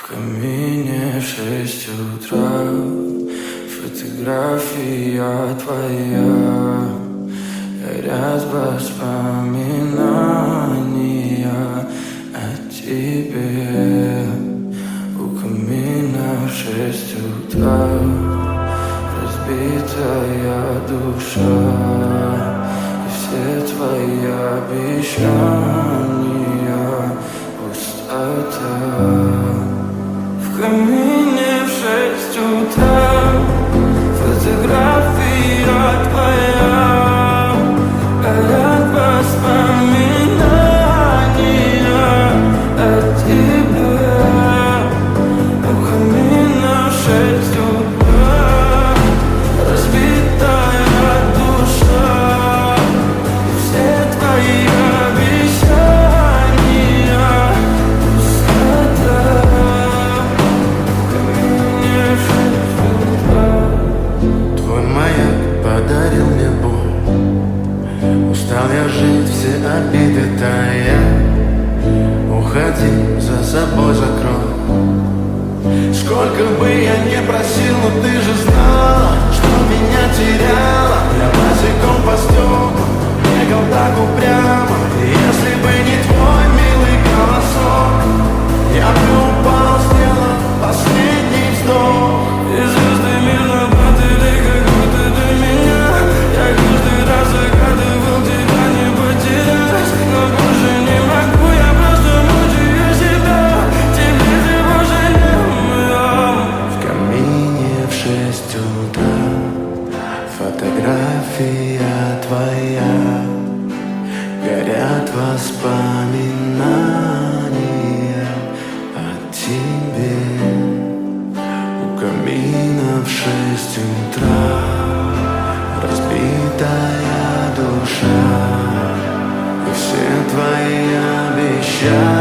В камине 6 утра, фотография твоя, горят воспоминания о тебе. У камина в 6 утра, разбитая душа, и все твои обещания пустота. В камине в 6 утра, фотография твоя, горят воспоминания о тебе. У камина в 6 утра, разбитая душа, и все твои обещания пустота. Подарил мне боль, устал я жить, все обиды тая. Уходи, за собой закрой. Сколько бы я не просил, но ты же знала, что меня теряла. Я босиком по стеклам бегал так упрямо. И если бы не твой милый голосок, я бы упал, сделал последний вздох. И звезды мирно падали, как будто до меня. Я каждый раз загадывал тебя не потерять, но больше не могу, я просто мучаю себя. Тебе же больше не умрем. В камине в 6 утра, фотография твоя, горят воспоминания о тебе. У камина в 6 утра, разбитая душа, и все твои обещания